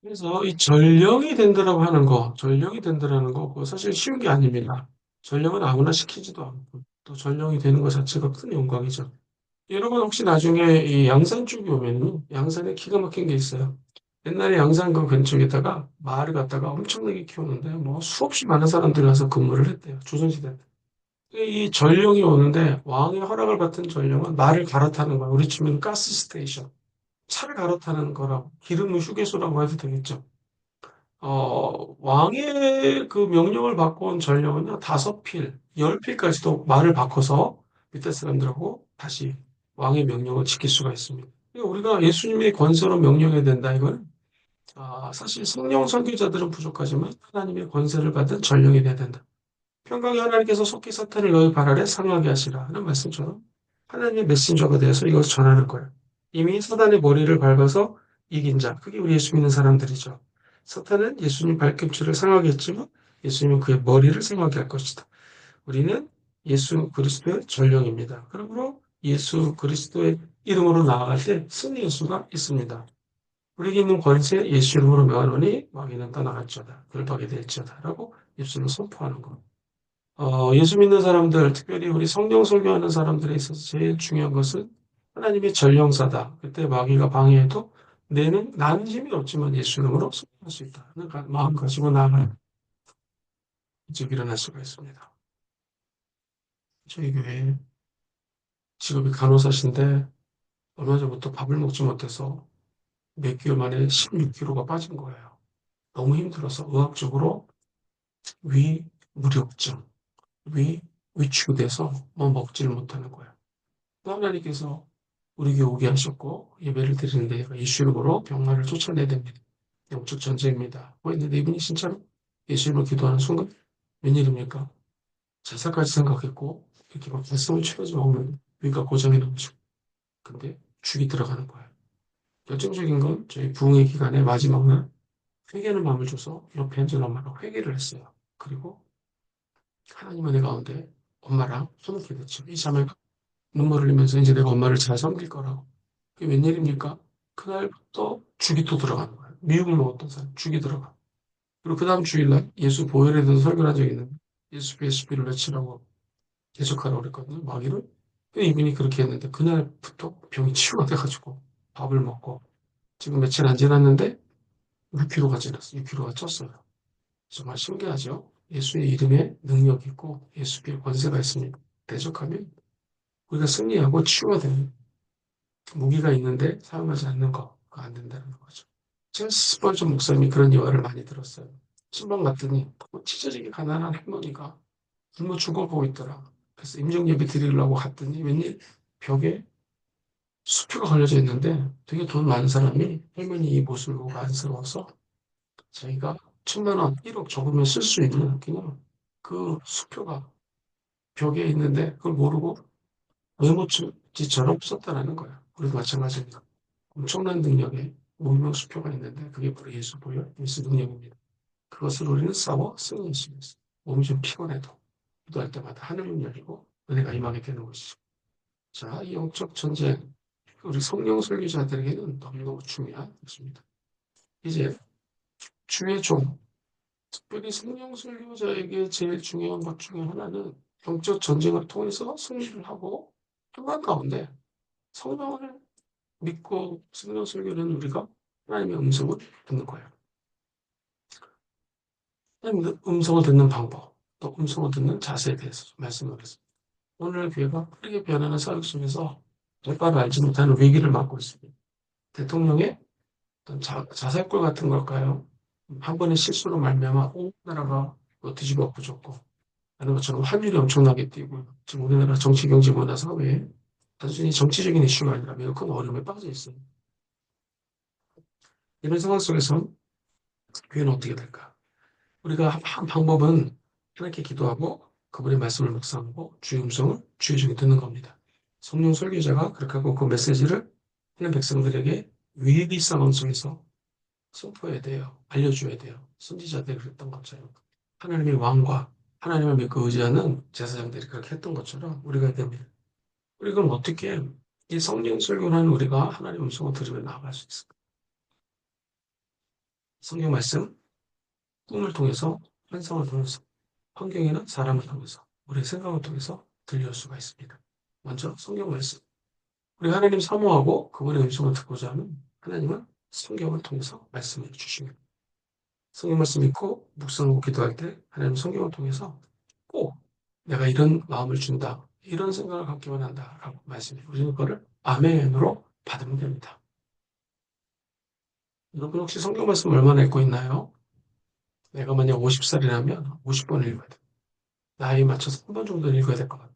그래서 이 전령이 된다라고 하는 거, 전령이 된다라는 거, 그거 사실 쉬운 게 아닙니다. 전령은 아무나 시키지도 않고, 또 전령이 되는 것 자체가 큰 영광이죠. 여러분 혹시 나중에 이 양산 쪽에 오면은 양산에 기가 막힌 게 있어요. 옛날에 양산 그 근처에다가 말을 갖다가 엄청나게 키우는데 뭐 수없이 많은 사람들이 와서 근무를 했대요. 조선시대 때. 이 전령이 오는데 왕의 허락을 받은 전령은 말을 갈아타는 거야. 우리 치면 가스 스테이션. 차를 갈아타는 거라고 기름 휴게소라고 해도 되겠죠. 왕의 그 명령을 받고 온 전령은요, 5필, 10필까지도 말을 바꿔서 밑에 사람들하고 다시 왕의 명령을 지킬 수가 있습니다. 그러니까 우리가 예수님의 권세로 명령해야 된다, 이건, 사실 성령 선교자들은 부족하지만 하나님의 권세를 받은 전령이 돼야 된다. 평강의 하나님께서 속히 사탄을 너희 발 아래 상하게 하시라 하는 말씀처럼 하나님의 메신저가 되어서 이것을 전하는 거예요. 이미 사단의 머리를 밟아서 이긴 자, 그게 우리 예수 믿는 사람들이죠. 사탄은 예수님 발꿈치를 상하게 했지만 예수님은 그의 머리를 상하게 할 것이다. 우리는 예수 그리스도의 전령입니다. 그러므로 예수 그리스도의 이름으로 나아갈 때 승리의 수가 있습니다. 우리에게 있는 권세 예수 이름으로 명하노니 마귀는 떠나갈지어다. 들박이 될지어다. 라고 예수를 선포하는 것. 예수 믿는 사람들, 특별히 우리 성경 설교하는 사람들에 있어서 제일 중요한 것은 하나님의 전령사다. 그때 마귀가 방해해도 나는 힘이 없지만 예수 이름으로 승리할 수 있다. 하는 마음 가지고 나아갈 즉 일어날 수가 있습니다. 저희 교회 직업이 간호사신데 얼마 전부터 밥을 먹지 못해서 몇 개월 만에 16kg가 빠진 거예요. 너무 힘들어서 의학적으로 위 무력증, 위축이 돼서 뭐 먹지를 못하는 거예요. 또 하나님께서 우리 교회 오게 하셨고 예배를 드리는데 예수 이름으로 병마를 쫓아내야 됩니다. 영적 전쟁입니다. 했는데 이분이 진짜로 예수 이름으로 기도하는 순간 웬일입니까? 자살까지 생각했고 이렇게 막 발성을 취하지 먹는 위가 고장이 나가지고 근데 죽이 들어가는 거예요. 결정적인 건 저희 부흥회 기간에 마지막 날 회개하는 마음을 줘서 옆에 앉은 엄마랑 회개를 했어요. 그리고 하나님 은혜 가운데 엄마랑 손을 됐죠. 이 자매가 눈물을 흘리면서 이제 내가 엄마를 잘 섬길 거라고. 그게 웬일입니까? 그날부터 죽이 또 들어가는 거예요. 미육을 먹었던 사람, 죽이 들어가. 그리고 그 다음 주일날 예수 보혈에 대해서 설교를 한 적이 있는데 예수비 예수비를 외치라고 계속하라고 그랬거든요. 마귀를. 근데 이분이 그렇게 했는데 그날부터 병이 치유가 돼가지고 밥을 먹고 지금 며칠 안 지났는데 6kg가 지났어요. 6kg가 쪘어요. 정말 신기하죠? 예수의 이름에 능력이 있고 예수의 권세가 있습니다. 대적하면 우리가 승리하고 치유가 됩니다. 무기가 있는데 사용하지 않는 거, 그거 안 된다는 거죠. 찰스 스펄전 목사님이 그런 예화를 많이 들었어요. 신방 갔더니 찢어지게 가난한 할머니가 굶어 죽어보고 있더라. 그래서 임종예배 드리려고 갔더니 웬일 벽에 수표가 걸려져 있는데 되게 돈 많은 사람이 할머니 이 모습을 보고 안쓰러워서 자기가 1,000만 원, 1억 적으면 쓸 수 있는 그냥 그 수표가 벽에 있는데 그걸 모르고 메모지처럼 썼다라는 거예요. 우리도 마찬가지입니다. 엄청난 능력의 무명 수표가 있는데 그게 바로 예수 보혈, 예수 능력입니다. 그것을 우리는 싸워 쓰는 것입니다. 몸이 좀 피곤해도 기도할 때마다 하늘문 열리고 은혜가 임하게 되는 것이죠. 자, 이 영적 전쟁 우리 성령 설교자들에게는 너무너무 중요한 것입니다. 이제 주의 종, 특별히 성령 설교자에게 제일 중요한 것 중에 하나는 영적 전쟁을 통해서 승리를 하고 평안 가운데 성령을 믿고 성령 설교는 우리가 하나님의 음성을 듣는 거예요. 하나님의 음성을 듣는 방법, 또 음성을 듣는 자세에 대해서 좀 말씀을 드렸습니다. 오늘 교회가 빠르게 변하는 사회 속에서 대가를 알지 못하는 위기를 맞고 있습니다. 대통령의 어떤 자살골 같은 걸까요? 한 번의 실수로 말미암아 온 나라가 뒤집어 엎어졌고 하는 것처럼 환율이 엄청나게 뛰고 지금 우리나라 정치, 경제, 문화, 사회에 단순히 정치적인 이슈가 아니라 매우 큰 어려움에 빠져 있어요. 이런 상황 속에서 교회는 어떻게 될까? 우리가 한 방법은 하나님께 기도하고 그분의 말씀을 묵상하고 주의 음성을 주의 중에 듣는 겁니다. 성령 설교자가 그렇게 하고 그 메시지를 하는 백성들에게 위기 상황 속에서 선포해야 돼요. 알려줘야 돼요. 선지자들이 그랬던 것처럼. 하나님의 왕과 하나님을 믿고 의지하는 제사장들이 그렇게 했던 것처럼 우리가 해야 됩니다. 우리 그럼 어떻게 이 성령 설교를 하는 우리가 하나님의 음성을 들으며 나아갈 수 있을까? 성경 말씀, 꿈을 통해서, 환상을 통해서, 환경이나 사람을 통해서, 우리의 생각을 통해서 들려올 수가 있습니다. 먼저 성경 말씀. 우리 하나님 사모하고 그분의 음성을 듣고자 하면 하나님은 성경을 통해서 말씀을 주십니다. 성경 말씀 읽고 묵상하고 기도할 때 하나님 성경을 통해서 꼭 내가 이런 마음을 준다, 이런 생각을 갖기만 한다라고 말씀해 주시는 거를 아멘으로 받으면 됩니다. 여러분 혹시 성경 말씀 얼마나 읽고 있나요? 내가 만약 50살이라면 50번을 읽어야 돼. 나이에 맞춰서 한 번 정도 읽어야 될 것 같아요.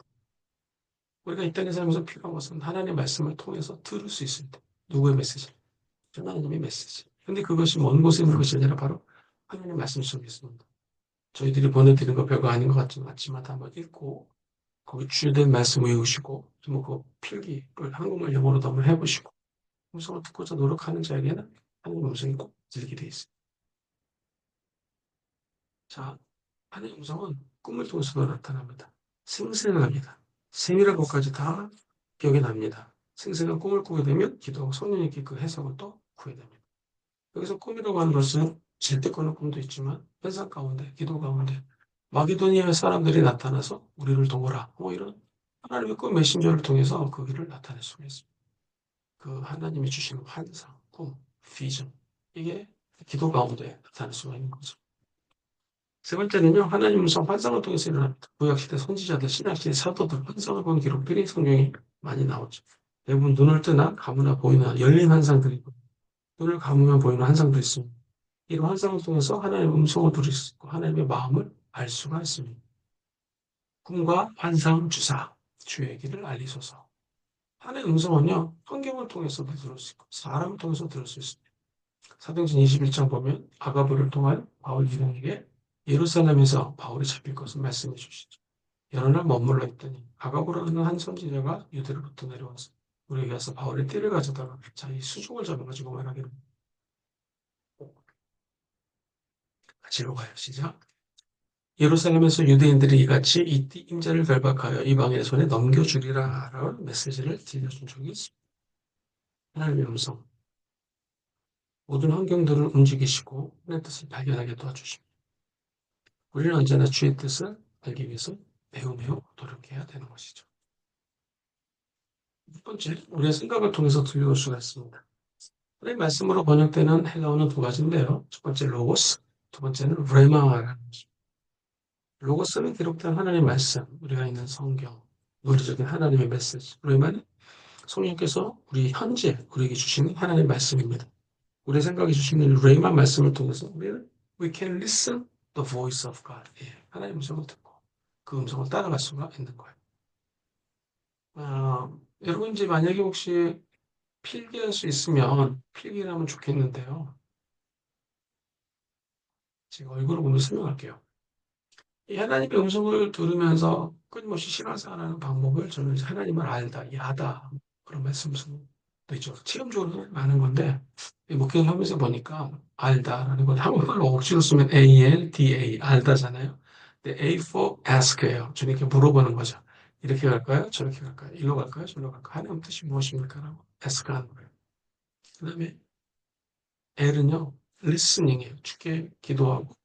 우리가 이 땅에 살면서 필요한 것은 하나님의 말씀을 통해서 들을 수 있을 때 누구의 메시지? 하나님의 메시지. 근데 그것이 먼 곳에 있는 것이 아니라 바로 하나님의 말씀 속에 있습니다. 저희들이 보내드린 거 별거 아닌 것 같지만 아침마다 한번 읽고 거기 주된 말씀 외우시고 그 필기를 한국말 영어로도 한번 해보시고 음성을 듣고자 노력하는 자에게는 하나님 음성이 꼭 들리게 돼 있어요. 자, 하나님 음성은 꿈을 통해서도 나타납니다. 생생합니다. 세밀한 것까지 다 기억이 납니다. 생생한 꿈을 꾸게 되면 기도하고 성령님께 그 해석을 또 구해야 됩니다. 여기서 꿈이라고 하는 것은 질때 꾸는 꿈도 있지만 현상 가운데, 기도 가운데 마게도니아의 사람들이 나타나서 우리를 도우라. 뭐 이런 하나님의 꿈 메신저를 통해서 그 길을 나타낼 수가 있습니다. 그 하나님이 주시는 환상, 꿈, 비전 이게 기도 가운데 나타날 수가 있는 거죠. 세 번째는요, 하나님 음성 환상을 통해서 일어납니다. 구약시대 선지자들, 신약시대 사도들, 환상을 본 기록들이 성경에 많이 나오죠. 대부분 눈을 뜨나 감으나 보이나 열린 환상들이 있고, 눈을 감으면 보이는 환상도 있습니다. 이런 환상을 통해서 하나님의 음성을 들을 수 있고, 하나님의 마음을 알 수가 있습니다. 꿈과 환상 주사, 주의 길을 알리소서. 하나님의 음성은요, 환경을 통해서도 들을 수 있고, 사람을 통해서 들을 수 있습니다. 사도행전 21장 보면 아가보를 통한 바울 유대인에게 예루살렘에서 바울이 잡힐 것을 말씀해 주시죠. 여러 날 머물러 있더니 아가보라는 한 선지자가 유대로부터 내려와서 우리에게 와서 바울의 띠를 가져다가 자기 수종을 잡아가지고 말하기를 같이 읽어봐요. 시작. 예루살렘에서 유대인들이 이같이 이 임자를 결박하여 이방인의 손에 넘겨주리라 라는 메시지를 들려준 적이 있습니다. 하나님의 음성, 모든 환경들을 움직이시고 하나님의 뜻을 발견하게 도와주십니다. 우리는 언제나 주의 뜻을 알기 위해서 매우 매우 노력해야 되는 것이죠. 첫 번째, 우리의 생각을 통해서 들려올 수가 있습니다. 우리의 말씀으로 번역되는 헬라어는 두 가지인데요. 첫 번째 로고스, 두 번째는 레마라는 것입니다. 로고스는 기록된 하나님의 말씀, 우리가 있는 성경, 논리적인 하나님의 메시지. 레마는 성령께서 우리 현재 우리에게 주시는 하나님의 말씀입니다. 우리 생각에 주시는 레마 말씀을 통해서 우리는 we can listen the voice of God. 예, 하나님의 음성을 듣고 그 음성을 따라갈 수가 있는 거예요. 여러분 이제 만약에 혹시 필기할 수 있으면 필기를 하면 좋겠는데요. 제가 얼굴을 보면 설명할게요. 이 하나님의 음성을 들으면서 끊임없이 신앙생활하는 방법을 저는 이제 하나님을 알다, 야다 그런 말씀도 있죠. 체험적으로 많은 건데 목회를 하면서 보니까 알다라는 건 한국말로 억지로 쓰면 ALDA 알다잖아요. 근데 A for ask예요. 주님께 물어보는 거죠. 이렇게 갈까요? 저렇게 갈까요? 일로 갈까요? 저리로 갈까요? 하나님 뜻이 무엇입니까? 라고 ask하는 거예요. 그 다음에 L은요, listening이에요. 주께 기도하고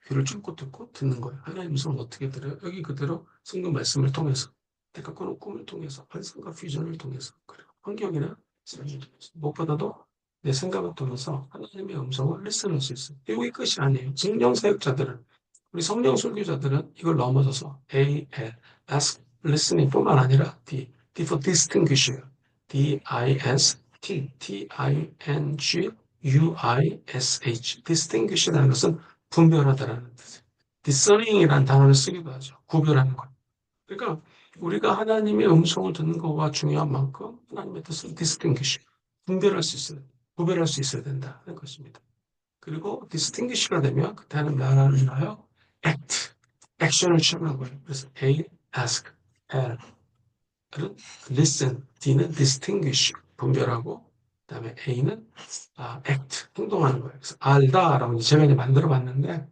귀를 쫑긋 듣고 듣는 거예요. 하나님 음성을 어떻게 들어요? 여기 그대로 성경 말씀을 통해서, 내가 꾸는 꿈을 통해서, 환상과 비전을 통해서, 그리고 환경이나 삶을 통해서, 무엇보다도 내 생각을 통해서 하나님의 음성을 리슨할 수 있어요. 이게 끝이 아니에요. 성령 사역자들은, 우리 성령 설교자들은 이걸 넘어서서 A, L, ask, listening 뿐만 아니라 D for distinguish예요. D-I-S-T, T-I-N-G, U-I-S-H. distinguish라는 것은 분별하다라는 뜻이에요. discerning이라는 단어를 쓰기도 하죠. 구별하는 것. 그러니까 우리가 하나님의 음성을 듣는 것과 중요한 만큼 하나님의 뜻을 distinguish, 분별할 수 있어야, 구별할 수 있어야 된다는 것입니다. 그리고 distinguish가 되면 그때 하는 말하는 하여 act, 액션을 취하는 거예요. 그래서 A, ask, L, 은 listen, D는 distinguish, 분별하고, 그 다음에 A는 act, 행동하는 거예요. 그래서 알다라고 제가 이제 만들어 봤는데,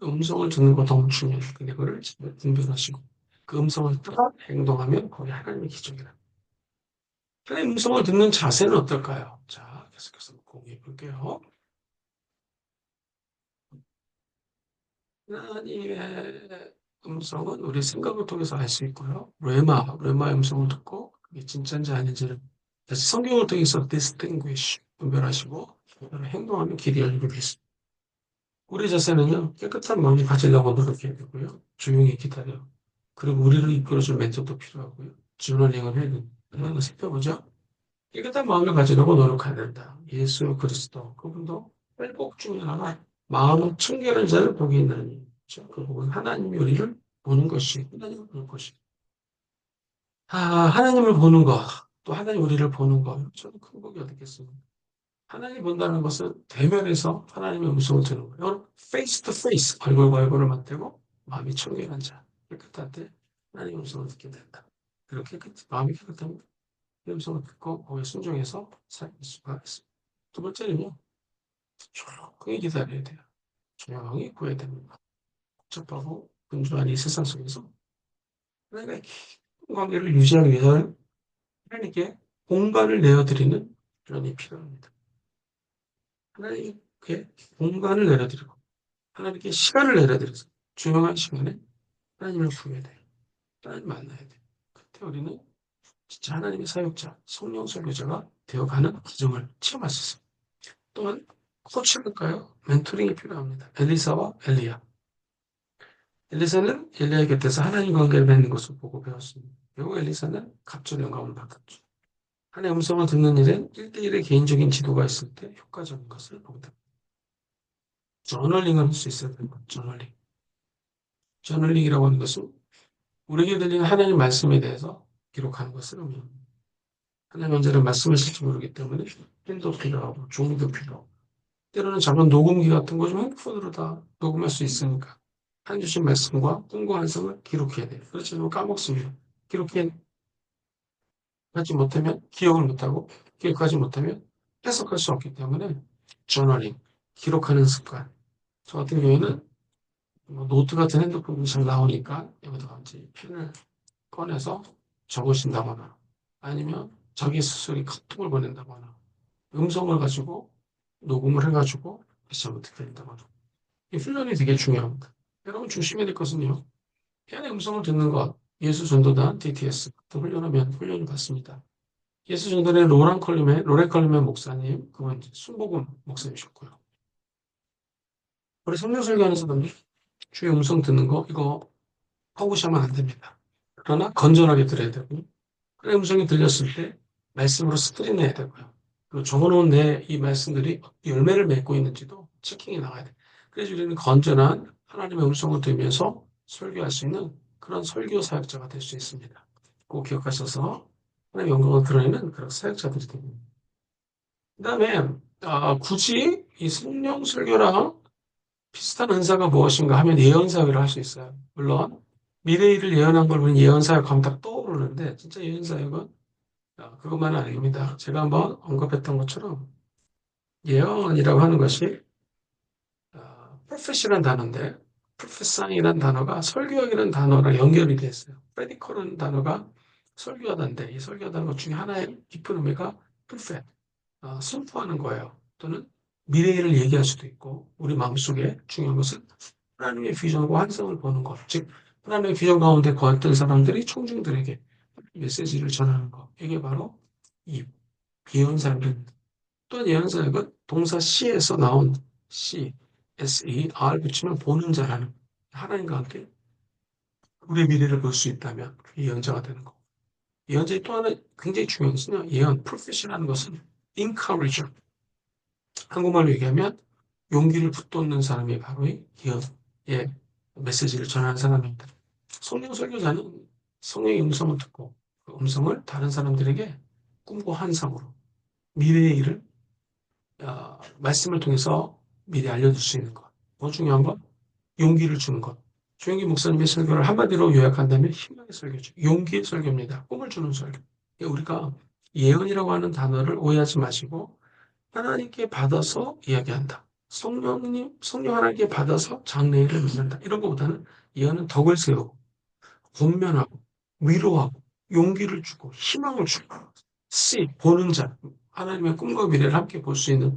음성을 듣는 거 너무 중요해요. 근데 그거를 분별하시고, 그 음성을 따라 행동하면 거기 하나님의 기적이라. 하나님의 음성을 듣는 자세는 어떨까요? 자, 계속해서 공유해 볼게요. 하나님의 음성은 우리 생각을 통해서 알 수 있고요. 레마의 음성을 듣고 그게 진짜인지 아닌지를 다시 성경을 통해서 distinguish, 분별하시고 행동하면 길이 열리게 되습니다. 우리 자세는요, 깨끗한 마음을 가지려고 노력해야 되고요. 조용히 기다려. 그리고 우리를 이끌어줄 멘토도 필요하고요. 저널링을 해야 됩니다. 한번 살펴보죠. 깨끗한 마음을 가지려고 노력해야 된다. 예수 그리스도 그분도 뺄복 중에 하나 마음을 청결한 자를 복이 있나니 그 복은 하나님이 우리를 보는 것이 하나님을 보는 것이 하나님을 보는 것 또 하나님 우리를 보는 것 저는 큰 복이 어떻겠습니까? 하나님 본다는 것은 대면에서 하나님의 음성을 듣는 거예요. 페이스 투 페이스 얼굴과 얼굴을 맞대고 마음이 청결한 자 깨끗할 때 하나님의 음성을 듣게 된다. 그렇게 마음이 깨끗하면 그 음성을 듣고 거기에 순종해서 살 수가 있습니다. 두 번째는요. 조용히 기다려야 돼요. 조용히 구해야 됩니다. 복잡하고 분주한 이 세상 속에서 하나님의 깊은 관계를 유지하기 위해서는 하나님께 공간을 내어드리는 그런이 필요합니다. 하나님께 공간을 내려드리고 하나님께 시간을 내려드려서 조용한 시간에 하나님을 구해야 돼요. 하나님 만나야 돼요. 그때 우리는 진짜 하나님의 사역자, 성령 설교자가 되어가는 과정을 체험할 수 있습니다. 또한 코치랄까요? 멘토링이 필요합니다. 엘리사와 엘리야. 엘리사는 엘리야 곁에서 하나님 관계를 맺는 것을 보고 배웠습니다. 결국 엘리사는 갑절의 영감을 받았죠. 하나님의 음성을 듣는 일엔 1대1의 개인적인 지도가 있을 때 효과적인 것을 보게 됩니다. 저널링을 할 수 있어야 됩니다. 저널링. 저널링이라고 하는 것은 우리에게 들리는 하나님 말씀에 대해서 기록하는 것을 의미합니다. 하나님 언제나 말씀하실지 모르기 때문에 펜도 필요하고 종이도 필요하고 때로는 작은 녹음기 같은 거 좀 핸드폰으로 다 녹음할 수 있으니까 한 주신 말씀과 꿈과 환상을 기록해야 돼요. 그렇지 않으면 까먹습니다. 기록하지 못하면 기억을 못하고 기억하지 못하면 해석할 수 없기 때문에 저널링, 기록하는 습관. 저 같은 경우에는 뭐 노트 같은 핸드폰이 잘 나오니까 여기다가 이제 펜을 꺼내서 적으신다거나 아니면 자기 스스로 카톡을 보낸다거나 음성을 가지고 녹음을 해가지고 다시 한번 듣게 된다거나 이 훈련이 되게 중요합니다. 여러분 조심해야 될 것은요. 해안의 음성을 듣는 것, 예수 전도단, DTS 같은 훈련하면 훈련을 받습니다. 예수 전도단의 로렌 컬리맨 목사님, 그분 순복음 목사님이셨고요. 우리 성령 설교하는 사람들 주의 음성 듣는 거 이거 허구시하면 안 됩니다. 그러나 건전하게 들어야 되고 그의 음성이 들렸을 때 말씀으로 스크린해야 되고요. 그리고 적어놓은 내 이 말씀들이 열매를 맺고 있는지도 체킹이 나가야 돼. 그래서 우리는 건전한 하나님의 음성을 들으면서 설교할 수 있는 그런 설교 사역자가 될 수 있습니다. 꼭 기억하셔서 하나님의 영광을 드러내는 그런 사역자들이 됩니다. 그 다음에 굳이 이 성령 설교랑 비슷한 은사가 무엇인가 하면 예언 사역을 할 수 있어요. 물론 미래 일을 예언한 걸 보면 예언 사역 하면 딱 떠오르는데 진짜 예언 사역은 그것만은 아닙니다. 제가 한번 언급했던 것처럼 예언이라고 하는 것이 prophet이라는 단어인데 prophesy이라는 단어가 설교하기라는 단어랑 연결이 돼 있어요. predical이라는 단어가 설교하다인데 이 설교하다는 것 중에 하나의 깊은 의미가 prophet, 선포하는 거예요. 또는 미래를 얘기할 수도 있고 우리 마음속에 중요한 것은 하나님의 비전과 환상을 보는 것. 즉 하나님의 비전 가운데 거했던 사람들이 청중들에게 메시지를 전하는 것. 이게 바로 이 예언사역입니다. 또한 예언사역은 동사 C에서 나온 C, SE, R 붙이면 보는 자라는 하나님과 함께 우리의 미래를 볼 수 있다면 그게 예언자가 되는 거. 예언자의 또 하나 굉장히 중요한 것은요. 예언, 프로페시라는 것은 encourager. 한국말로 얘기하면 용기를 북돋는 사람이 바로 이 예언의 메시지를 전하는 사람입니다. 성령 설교자는 성령의 음성을 듣고 그 음성을 다른 사람들에게 꿈과 환상으로 미래의 일을 말씀을 통해서 미리 알려줄 수 있는 것. 더 중요한 건 용기를 주는 것. 조영기 목사님의 설교를 한마디로 요약한다면 희망의 설교죠. 용기의 설교입니다. 꿈을 주는 설교. 우리가 예언이라고 하는 단어를 오해하지 마시고 하나님께 받아서 이야기한다. 성령 하나님께 받아서 장래일을 맺는다. 이런 것보다는 예언은 덕을 세우고 권면하고 위로하고 용기를 주고 희망을 주고 보는 자 하나님의 꿈과 미래를 함께 볼 수 있는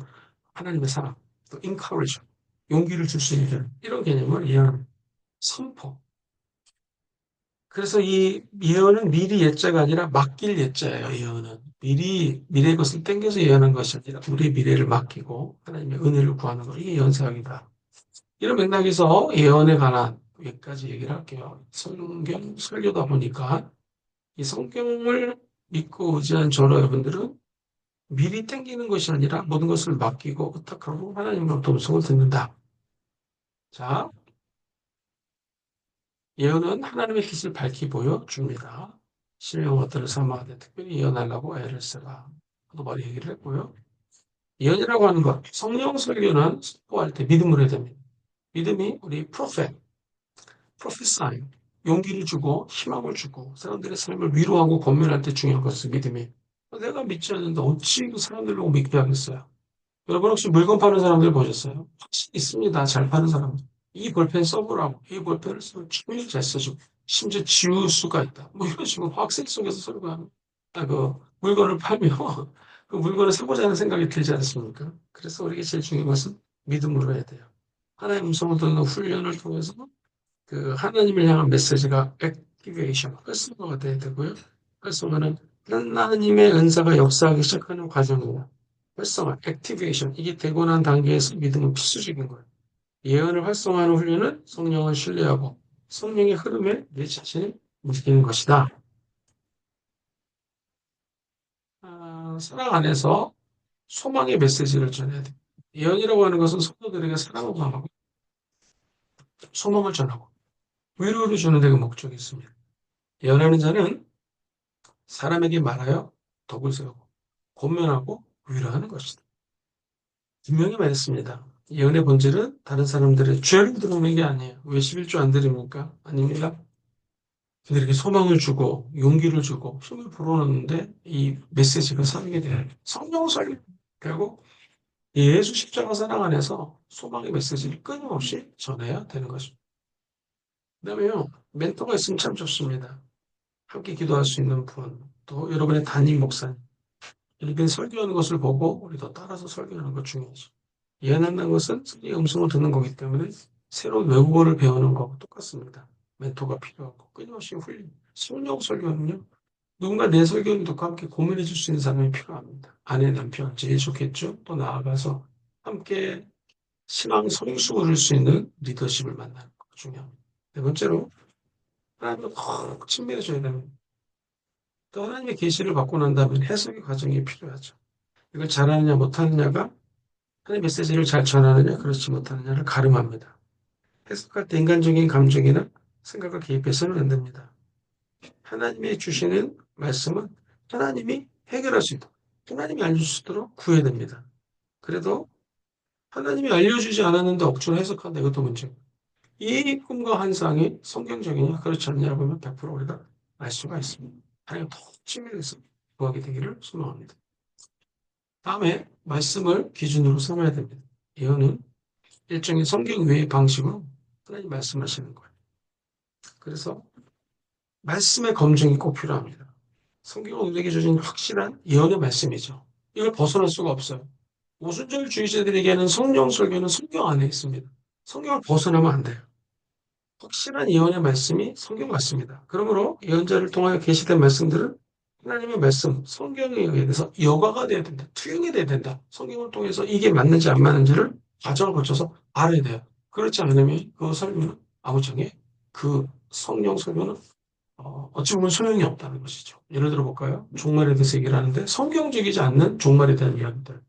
하나님의 사람 또 encourage 용기를 줄 수 있는 이런 개념을 예언, 선포. 그래서 이 예언은 미리 예자가 아니라 맡길 예자예요, 예언은. 미리, 미래의 것을 땡겨서 예언한 것이 아니라 우리의 미래를 맡기고 하나님의 은혜를 구하는 것. 이게 예언사역이다. 이런 맥락에서 예언에 관한 여기까지 얘기를 할게요. 성경 설교다 보니까 이 성경을 믿고 의지한 저로 여러분들은 미리 땡기는 것이 아니라 모든 것을 맡기고 의탁하고 하나님으로부터 음성을 듣는다. 자, 예언은 하나님의 뜻을 밝히 보여줍니다. 신령 것들을 삼아하되 특별히 예언하려고 애를 쓰라. 또 머리 얘기를 했고요. 예언이라고 하는 것, 성령 설교는 선포할 때 믿음으로 해야 됩니다. 믿음이 우리 프로페사잉, 용기를 주고 희망을 주고 사람들의 삶을 위로하고 권면할 때 중요한 것은 믿음이. 내가 믿지 않는데 어찌 그 사람들 보고 믿게 하겠어요? 여러분 혹시 물건 파는 사람들 보셨어요? 확실히 있습니다. 잘 파는 사람들. 이 볼펜 써보라고. 이 볼펜을 쓰면 충분히 잘 써주고 심지어 지울 수가 있다. 뭐 이런 식으로 학생 속에서 설교하는 물건을 팔면 그 물건을 사고자 하는 생각이 들지 않습니까? 그래서 우리에게 제일 중요한 것은 믿음으로 해야 돼요. 하나님의 음성을 듣는 훈련을 통해서 그 하나님을 향한 메시지가 액티베이션, 활성화가 돼야 되고요. 활성화는 하나님의 은사가 역사하기 시작하는 과정이에요. 활성화, 액티베이션. 이게 되고 난 단계에서 믿음은 필수적인 거예요. 예언을 활성화하는 훈련은 성령을 신뢰하고 성령의 흐름에 내 자신을 맡기는 것이다. 사랑 안에서 소망의 메시지를 전해야 돼. 예언이라고 하는 것은 성도들에게 사랑을 전하고 소망을 전하고 위로를 주는 데가 목적이 있습니다. 예언하는 자는 사람에게 말하여 덕을 세우고 권면하고 위로하는 것이다. 분명히 말했습니다. 예언의 본질은 다른 사람들의 죄를 드러내는 게 아니에요. 왜 11조 안 드립니까? 아닙니다. 그들에게 소망을 주고 용기를 주고 힘을 불어넣는데 이 메시지가 사용이 돼요. 성령 설교 결국 예수 십자가 사랑 안에서 소망의 메시지를 끊임없이 전해야 되는 것입니다. 그다음에요. 멘토가 있으면 참 좋습니다. 함께 기도할 수 있는 분, 또 여러분의 담임 목사님, 이렇게 설교하는 것을 보고 우리도 따라서 설교하는 것 중요하죠. 예언한다는 것은 성령의 음성을 듣는 거기 때문에 새로운 외국어를 배우는 것과 똑같습니다. 멘토가 필요하고 끊임없이 훈련. 성령 설교는요. 누군가 내 설교를 듣고 함께 고민해 줄 수 있는 사람이 필요합니다. 아내, 남편, 제일 좋겠죠. 또 나아가서 함께 신앙 성수를 수 있는 리더십을 만나는 것 중요합니다. 네 번째로 하나님과 꼭 친밀해져야 됩니다. 또 하나님의 계시를 받고 난 다음에 해석의 과정이 필요하죠. 이걸 잘하느냐 못하느냐가 하나님의 메시지를 잘 전하느냐 그렇지 못하느냐를 가름합니다. 해석할 때 인간적인 감정이나 생각을 개입해서는 안 됩니다. 하나님이 주시는 말씀은 하나님이 해결할 수 있도록 하나님이 알려줄 수 있도록 구해야 됩니다. 그래도 하나님이 알려주지 않았는데 억지로 해석한다 이것도 문제고 이 꿈과 환상이 성경적이냐 그렇지 않냐 보면 100% 우리가 알 수가 있습니다. 하나님 더 친밀해서 구하게 되기를 소망합니다. 다음에 말씀을 기준으로 삼아야 됩니다. 예언은 일종의 성경 외의 방식으로 하나님 말씀하시는 거예요. 그래서 말씀의 검증이 꼭 필요합니다. 성경은 우리에게 주신 확실한 예언의 말씀이죠. 이걸 벗어날 수가 없어요. 오순절주의자들에게는 성령 설교는 성경 안에 있습니다. 성경을 벗어나면 안 돼요. 확실한 예언의 말씀이 성경 같습니다. 그러므로 예언자를 통하여 계시된 말씀들은 하나님의 말씀, 성경에 의해서 여과가 돼야 된다. 투영이 돼야 된다. 성경을 통해서 이게 맞는지 안 맞는지를 과정을 거쳐서 알아야 돼요. 그렇지 않으면 그 설교는 아무짝에 그 성령 설교는 어찌 보면 소용이 없다는 것이죠. 예를 들어 볼까요? 종말에 대해서 얘기를 하는데 성경적이지 않는 종말에 대한 이야기들.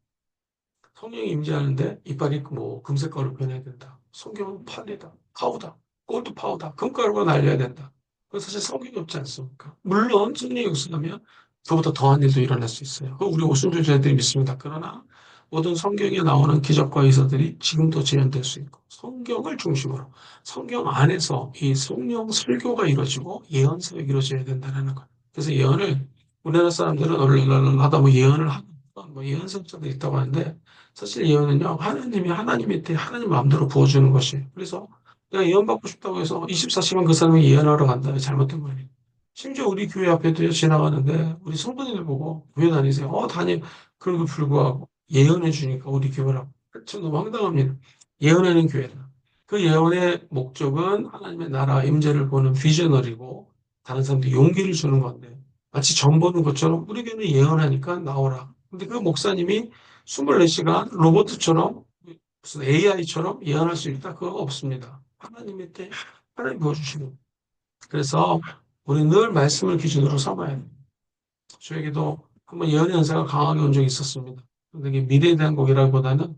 성령이 임재하는데 이빨이 뭐 금색깔로 변해야 된다. 성경은 판이다. 파우다. 골드 파우다. 금가루가 날려야 된다. 그건 사실 성경이 없지 않습니까? 물론 성령이 역사하면 그보다 더한 일도 일어날 수 있어요. 그거 우리 오순절자들이 믿습니다. 그러나 모든 성경에 나오는 기적과 의사들이 지금도 재현될 수 있고 성경을 중심으로 성경 안에서 이 성령 설교가 이루어지고 예언 사역이 이루어져야 된다는 것. 그래서 예언을 우리나라 사람들은 얼른 뭐 예언을 하는 뭐 예언 설자도 있다고 하는데 사실 예언은요, 하나님이 하나님한테 하나님 마음대로 부어주는 것이에요. 그래서 내가 예언받고 싶다고 해서 24시간 그 사람이 예언하러 간다면 잘못된 거예요. 심지어 우리 교회 앞에도 지나가는데 우리 성도님들 보고 교회 다니세요. 다니. 그럼에도 불구하고 예언해 주니까 우리 교회라고. 참 너무 황당합니다. 예언하는 교회다. 그 예언의 목적은 하나님의 나라 임재를 보는 비저널이고 다른 사람들이 용기를 주는 건데 마치 전 보는 것처럼 우리 교회는 예언하니까 나오라. 근데 그 목사님이 24시간 로봇처럼 무슨 AI처럼 예언할 수 있다? 그거 없습니다. 하나님의 때 하나님 보여주시는. 그래서 우리 늘 말씀을 기준으로 삼아야 돼요. 저에게도 한번 예언 연사가 강하게 온 적이 있었습니다. 근데 이게 미래에 대한 곡이라기보다는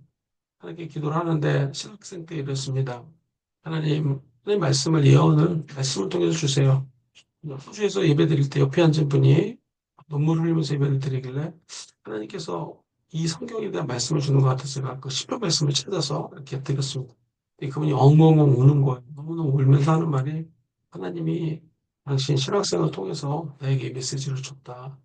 하나님께 기도를 하는데 신학생 때 이랬습니다. 하나님 말씀을 예언을 말씀을 통해서 주세요. 호주에서 예배 드릴 때 옆에 앉은 분이 눈물을 흘리면서 예배를 드리길래 하나님께서 이 성경에 대한 말씀을 주는 것 같아서 제가 그 시편 말씀을 찾아서 이렇게 드렸습니다. 그분이 엉엉엉 우는 거예요. 너무너무 울면서 하는 말이 하나님이 당신 신학생을 통해서 나에게 이 메시지를 줬다.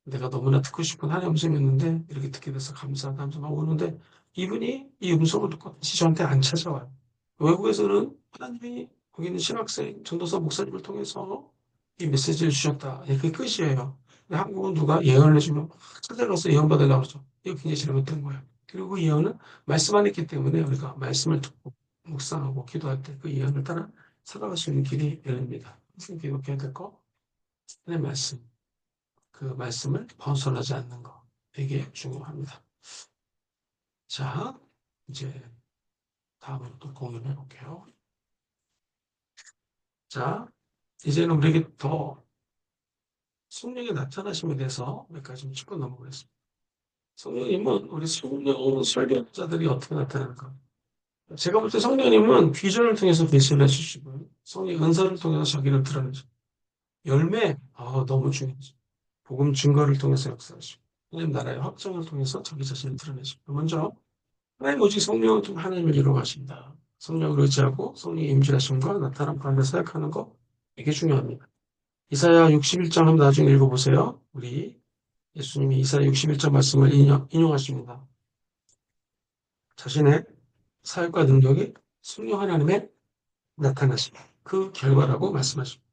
내가 너무나 듣고 싶은 하나님 음성이었는데 이렇게 듣게 돼서 감사하다 하면서 막 우는데 이분이 이 음성을 듣고 다시 저한테 안 찾아와요. 외국에서는 하나님이 거기 있는 신학생, 전도사 목사님을 통해서 이 메시지를 주셨다. 예, 그게 끝이에요. 근데 한국은 누가 예언을 해주면 막 찾아가서 예언 받으려고 그러죠. 이거 굉장히 잘못된 거예요. 그리고 그 예언은 말씀 안 했기 때문에 우리가 말씀을 듣고 묵상하고 기도할 때 그 예언을 따라 살아갈 수 있는 길이 열립니다. 무슨 기록해야 될 거? 하나님의 말씀. 그 말씀을 벗어나지 않는 거. 되게 중요합니다. 자, 이제 다음으로 또 공유를 해볼게요. 자, 이제는 우리에게 더 성령의 나타나심에 대해서 몇 가지 좀 짚고 넘어가겠습니다. 성령님은 우리 성령 설교자들이 어떻게 나타나는가? 제가 볼 때 성령님은 비전을 통해서 계시를 해주시고요. 성령 은사를 통해서 자기를 드러내죠. 열매, 너무 중요하죠. 복음 증거를 통해서 역사하시고, 하나님 나라의 확장을 통해서 자기 자신을 드러내시고, 먼저 하나님 오직 성령을 통해 하나님을 이루어가신다. 성령을 의지하고 성령의 임재하심과 나타남 가운데 사역하는 거 이게 중요합니다. 이사야 61장 한번 나중에 읽어보세요. 우리 예수님이 이사야 61장 말씀을 인용하십니다. 자신의 사역과 능력이 성령 하나님의 나타나심 그 결과라고 말씀하십니다.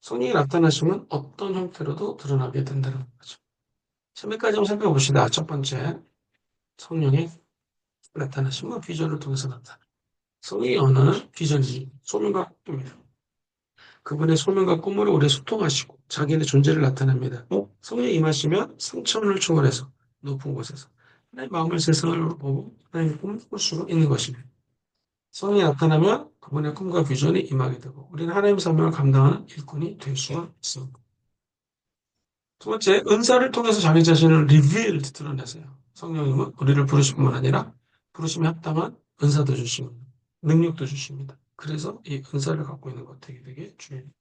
성령이 나타나시면 어떤 형태로도 드러나게 된다는 거죠. 자, 몇 가지 한번 살펴봅시다. 첫 번째, 성령의 나타나심은 비전을 통해서 나타나. 성령의 언어는 비전이 소명과 꿈입니다. 그분의 소명과 꿈을 오래 소통하시고 자기의 존재를 나타냅니다. 성령이 임하시면 3차원을 초월해서 높은 곳에서 하나님의 마음을 세상을 보고 하나님의 꿈을 꿀 수 있는 것입니다. 성령이 나타나면 그분의 꿈과 비전이 임하게 되고 우리는 하나님의 사명을 감당하는 일꾼이 될 수가 있습니다. 두 번째, 은사를 통해서 자기 자신을 리빌드 드러내세요. 성령님은 우리를 부르실 뿐만 아니라 부르심에 합당한 은사도 주십니다. 능력도 주십니다. 그래서 이 은사를 갖고 있는 것 되게 중요합니다.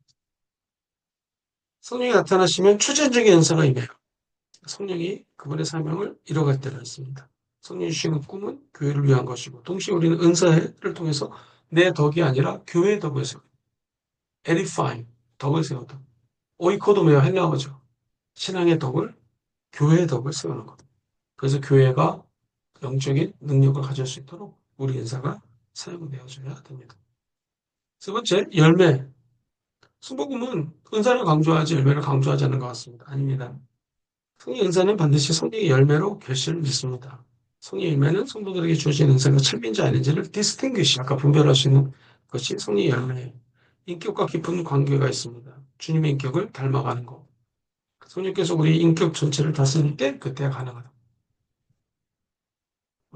성령이 나타나시면 추진적인 은사가 임해요. 성령이 그분의 사명을 이뤄갈 때가 있습니다. 성령이 주시는 꿈은 교회를 위한 것이고 동시에 우리는 은사를 통해서 내 덕이 아니라 교회의 덕을 세워요. 에디파잉, 덕을 세우다. 오이코도메어 헬라어죠. 신앙의 덕을, 교회의 덕을 세우는 것. 그래서 교회가 영적인 능력을 가질 수 있도록 우리 인사가 사용되어져야 됩니다. 세 번째, 열매. 순복음은 은사를 강조하지 열매를 강조하지 않는 것 같습니다. 아닙니다. 성령 은사는 반드시 성령의 열매로 결실을 맺습니다. 성령의 열매는 성도들에게 주어진 은사가 참인지 아닌지를 디스팅귀시, 아까 분별할 수 있는 것이 성령의 열매예요. 인격과 깊은 관계가 있습니다. 주님의 인격을 닮아가는 것. 성령께서 우리 인격 전체를 다스릴 때 그때야 가능하다.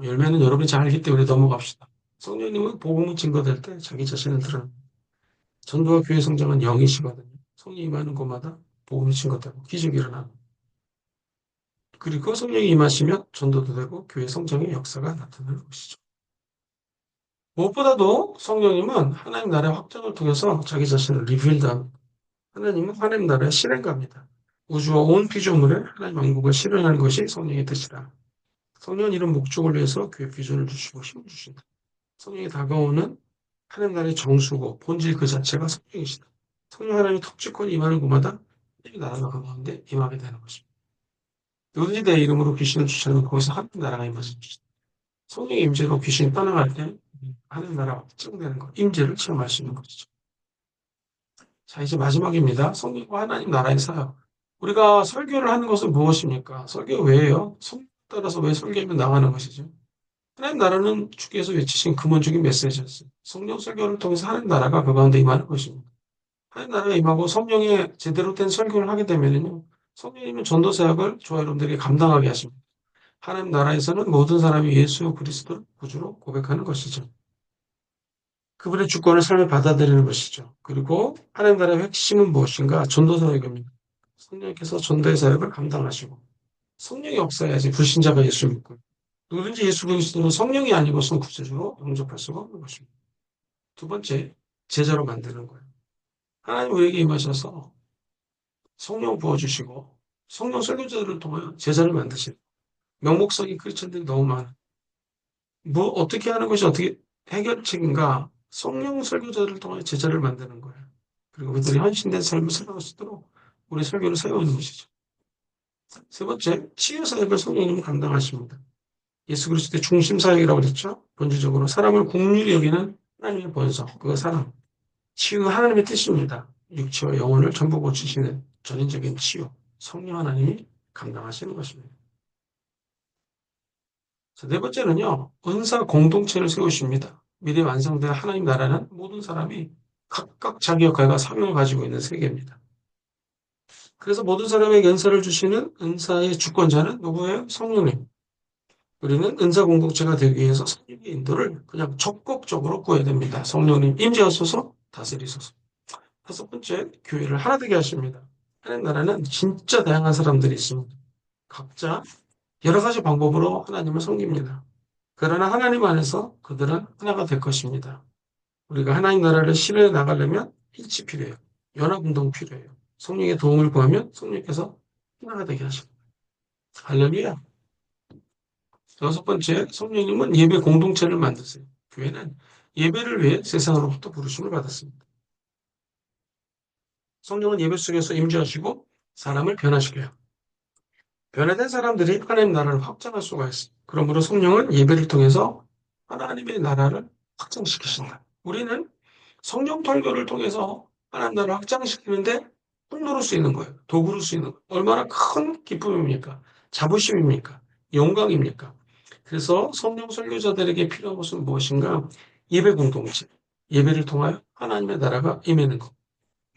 열매는 여러분이 잘 알기 때문에 넘어갑시다. 성령님은 복음이 증거될 때 자기 자신을 드러냅니다. 전도와 교회 성장은 영이시거든요. 성령이 임하는 곳마다 복음이 증거되고 기적이 일어나고 그리고 성령이 임하시면 전도도 되고 교회 성장의 역사가 나타나는 것이죠. 무엇보다도 성령님은 하나님 나라의 확장을 통해서 자기 자신을 리빌드합니다. 하나님은 하나님 나라의 실행가입니다. 우주와 온 피조물에 하나님 왕국을 실현하는 것이 성령의 뜻이라. 성령은 이런 목적을 위해서 교회 비전을 주시고 힘을 주신다. 성령이 다가오는 하나님 나라의 정수고 본질 그 자체가 성령이시다. 성령 하나님이 톡직권이 임하는 곳마다 하나님의 나라가 그 가운데 임하게 되는 것입니다. 누구든지 내 이름으로 귀신을 쫓아내면 거기서 하나님 나라가 임하신 것이다. 성령의 임재로 귀신이 떠나갈 때 하나님 나라가 확정되는 것, 임재를 체험할 수 있는 것이죠. 자, 이제 마지막입니다. 성령과 하나님 나라의 사역. 우리가 설교를 하는 것은 무엇입니까? 설교 왜예요? 성령 따라서 왜 설교하면 나가는 것이죠? 하나님 나라는 주께서 외치신 근본적인 메시지였어요. 성령 설교를 통해서 하나님 나라가 그 가운데 임하는 것입니다. 하나님 나라가 임하고 성령의 제대로 된 설교를 하게 되면요. 성령님은 전도 사역을 저와 여러분들이 감당하게 하십니다. 하나님 나라에서는 모든 사람이 예수 그리스도를 구주로 고백하는 것이죠. 그분의 주권을 삶에 받아들이는 것이죠. 그리고 하나님 나라의 핵심은 무엇인가? 전도 사역입니다. 성령께서 전도의 사역을 감당하시고 성령이 없어야지 불신자가 예수를 믿고 누구든지 예수 그리스도는 성령이 아니고서는 구체적으로 영접할 수가 없는 것입니다. 두 번째, 제자로 만드는 거예요. 하나님 우리에게 임하셔서 성령 부어주시고 성령 설교자들을 통하여 제자를 만드시는 명목성인 크리스천들이 너무 많아요. 뭐 어떻게 하는 것이 어떻게 해결책인가? 성령 설교자들을 통하여 제자를 만드는 거예요. 그리고 그들이 헌신된 삶을 살아갈 수 있도록 우리 설교를 세우는 것이죠. 세 번째, 치유 사역을 성령님이 감당하십니다. 예수 그리스도의 중심 사역이라고 그랬죠. 본질적으로 사람을 긍휼히 여기는 하나님의 본성, 그 사람. 치유는 하나님의 뜻입니다. 육체와 영혼을 전부 고치시는 전인적인 치유. 성령 하나님이 감당하시는 것입니다. 자, 네 번째는요, 은사 공동체를 세우십니다. 미래 완성될 하나님 나라는 모든 사람이 각각 자기 역할과 사명을 가지고 있는 세계입니다. 그래서 모든 사람에게 은사를 주시는 은사의 주권자는 누구예요? 성령님. 우리는 은사 공동체가 되기 위해서 성령의 인도를 그냥 적극적으로 구해야 됩니다. 성령님 임재하소서 다스리소서. 다섯 번째, 교회를 하나 되게 하십니다. 하나님 나라는 진짜 다양한 사람들이 있습니다. 각자 여러 가지 방법으로 하나님을 섬깁니다. 그러나 하나님 안에서 그들은 하나가 될 것입니다. 우리가 하나님 나라를 실현해 나가려면 일치 필요해요. 연합운동 필요해요. 성령의 도움을 구하면 성령께서 하나가 되게 하십니다. 할렐루야. 여섯 번째, 성령님은 예배 공동체를 만드세요. 교회는 예배를 위해 세상으로부터 부르심을 받았습니다. 성령은 예배 속에서 임재하시고 사람을 변화시켜요. 변화된 사람들이 하나님 나라를 확장할 수가 있어요. 그러므로 성령은 예배를 통해서 하나님의 나라를 확장시키신다. 우리는 성령 설교를 통해서 하나님 나라를 확장시키는데 손놓을 수 있는 거예요. 도구를 수 있는 거예요. 얼마나 큰 기쁨입니까? 자부심입니까? 영광입니까? 그래서 성령 설교자들에게 필요한 것은 무엇인가? 예배 공동체. 예배를 통하여 하나님의 나라가 임하는 것.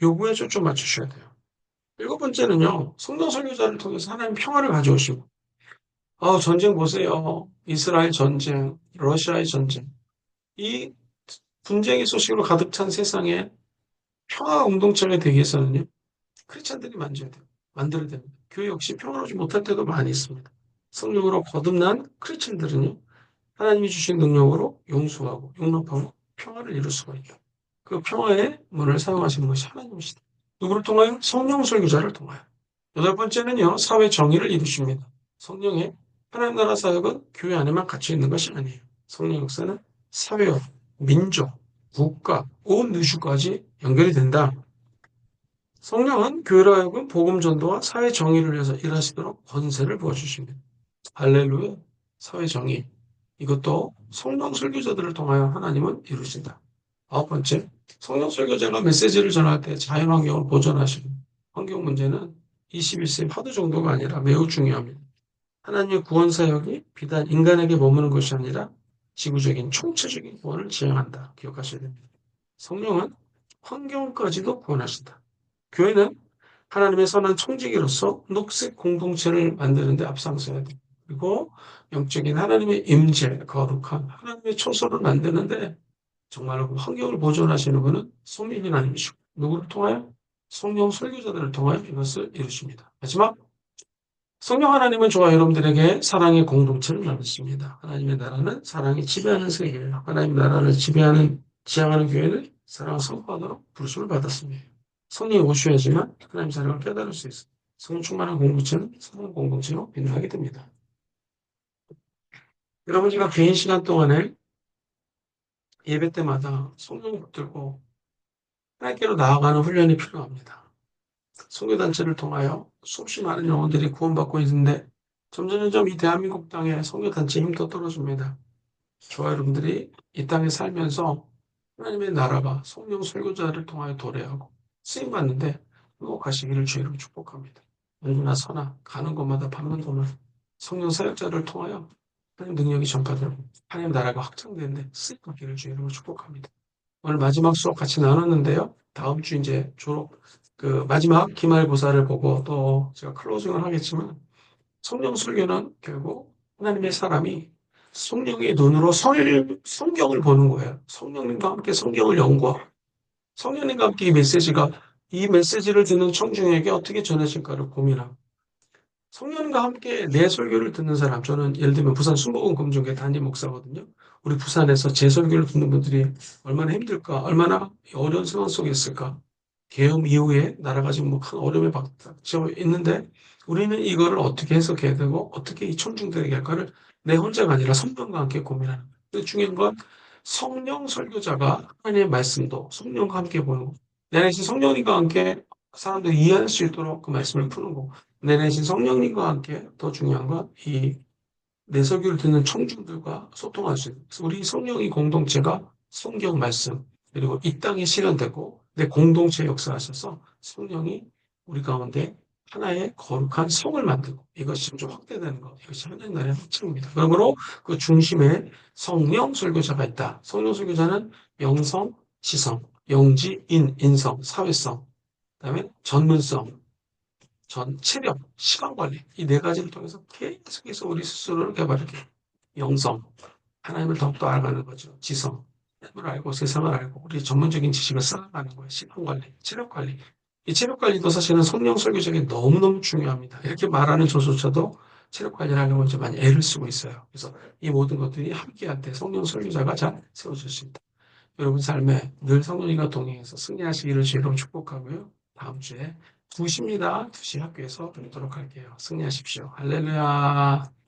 요구에 초점 맞추셔야 돼요. 일곱 번째는요, 성령 설교자를 통해서 하나님 평화를 가져오시고, 전쟁 보세요. 이스라엘 전쟁, 러시아의 전쟁. 이 분쟁의 소식으로 가득 찬 세상에 평화 공동체가 되기 위해서는요, 크리스찬들이 만들어야 됩니다. 교회 역시 평화로지 못할 때도 많이 있습니다. 성령으로 거듭난 크리스찬들은요, 하나님이 주신 능력으로 용서하고 용납하고 평화를 이룰 수가 있다. 그 평화의 문을 사용하시는 것이 하나님이시다. 누구를 통하여? 성령 설교자를 통하여. 여덟 번째는요, 사회 정의를 이루십니다. 성령의 하나님 나라 사역은 교회 안에만 갇혀 있는 것이 아니에요. 성령 역사는 사회와 민족, 국가, 온 누슈까지 연결이 된다. 성령은 교회로 하여금 복음 전도와 사회 정의를 위해서 일하시도록 권세를 부어주십니다. 할렐루야. 사회 정의. 이것도 성령 설교자들을 통하여 하나님은 이루신다. 아홉 번째, 성령 설교자가 메시지를 전할 때 자연 환경을 보존하시고 환경 문제는 21세기 파도 정도가 아니라 매우 중요합니다. 하나님의 구원 사역이 비단 인간에게 머무는 것이 아니라 지구적인 총체적인 구원을 지향한다. 기억하셔야 됩니다. 성령은 환경까지도 구원하신다. 교회는 하나님의 선한 청지기로서 녹색 공동체를 만드는 데 앞장서야 돼. 그리고 영적인 하나님의 임재, 거룩한 하나님의 처소를 만드는데 정말로 그 환경을 보존하시는 분은 성령이 하나님이시고 누구를 통하여? 성령 설교자들을 통하여 이것을 이루십니다. 마지막 성령 하나님은 저와 여러분들에게 사랑의 공동체를 만드십니다. 하나님의 나라는 사랑이 지배하는 세계예요. 하나님의 나라를 지향하는 교회는 사랑을 선포하도록 부르심을 받았습니다. 성령이 오셔야지만 하나님 사랑을 깨달을 수 있어요. 성령 충만한 공동체는 사랑 공동체로 빛나게 됩니다. 여러분, 제가 개인 시간 동안에 예배 때마다 성령을 붙들고 하나님께로 나아가는 훈련이 필요합니다. 선교단체를 통하여 수없이 많은 영혼들이 구원받고 있는데 점점점 이 대한민국 땅에 선교단체 힘도 떨어집니다. 저와 여러분들이 이 땅에 살면서 하나님의 나라가 성령 설교자를 통하여 도래하고 쓰임받는데 꼭 가시기를 주의로 축복합니다. 언제나 서나 가는 곳마다 밟는 곳마다 성령 사역자를 통하여 하나님 능력이 전파되고 하나님 나라가 확장되는데 쓰임받기를 주의 이름으로 축복합니다. 오늘 마지막 수업 같이 나눴는데요. 다음 주 이제 그 마지막 기말고사를 보고 또 제가 클로징을 하겠지만 성령 설교는 결국 하나님의 사람이 성령의 눈으로 성경을 보는 거예요. 성령님과 함께 성경을 연구하고 성령님과 함께 이 메시지를 듣는 청중에게 어떻게 전해질까를 고민하고 성령님과 함께 내 설교를 듣는 사람, 저는 예를 들면 부산 순복음 금종교 담임 목사거든요. 우리 부산에서 제 설교를 듣는 분들이 얼마나 힘들까, 얼마나 어려운 상황 속에 있을까. 계엄 이후에 나라가 지금 뭐 큰 어려움에 박혀 있는데 우리는 이거를 어떻게 해석해야 되고 어떻게 이 청중들에게 할까를 내 혼자가 아니라 성령과 함께 고민하는 거예요. 근데 중요한 건 성령 설교자가 하나님의 말씀도 성령과 함께 보는 거. 내 내신 성령님과 함께 사람들이 이해할 수 있도록 그 말씀을 푸는 거고 내 내신 성령님과 함께 더 중요한 건 내 설교를 듣는 청중들과 소통할 수 있는 그래서 우리 성령이 공동체가 성경 말씀 그리고 이 땅에 실현되고 내 공동체 역사하셔서 성령이 우리 가운데 하나의 거룩한 성을 만들고 이것이 좀 확대되는 것 이것이 하나님 나라의 확증입니다. 그러므로 그 중심에 성령 설교자가 있다. 성령 설교자는 명성, 지성, 영지, 인성, 사회성, 그다음에 전문성, 체력, 시간 관리 이 네 가지를 통해서 계속해서 우리 스스로를 개발하게 영성, 하나님을 더욱더 알아가는 거죠. 지성, 하나님을 알고 세상을 알고 우리 전문적인 지식을 쌓아가는 거예요. 시간 관리, 체력 관리. 이 체력 관리도 사실은 성령 설교적인 너무너무 중요합니다. 이렇게 말하는 저조차도 체력 관리를 하려고 이제 많이 애를 쓰고 있어요. 그래서 이 모든 것들이 함께할 때 성령 설교자가 잘 세워질 수 있다. 여러분 삶에 늘 성령님과 동행해서 승리하시기를 주로 축복하고요. 다음 주에 2시입니다. 2시 학교에서 뵙도록 할게요. 승리하십시오. 할렐루야.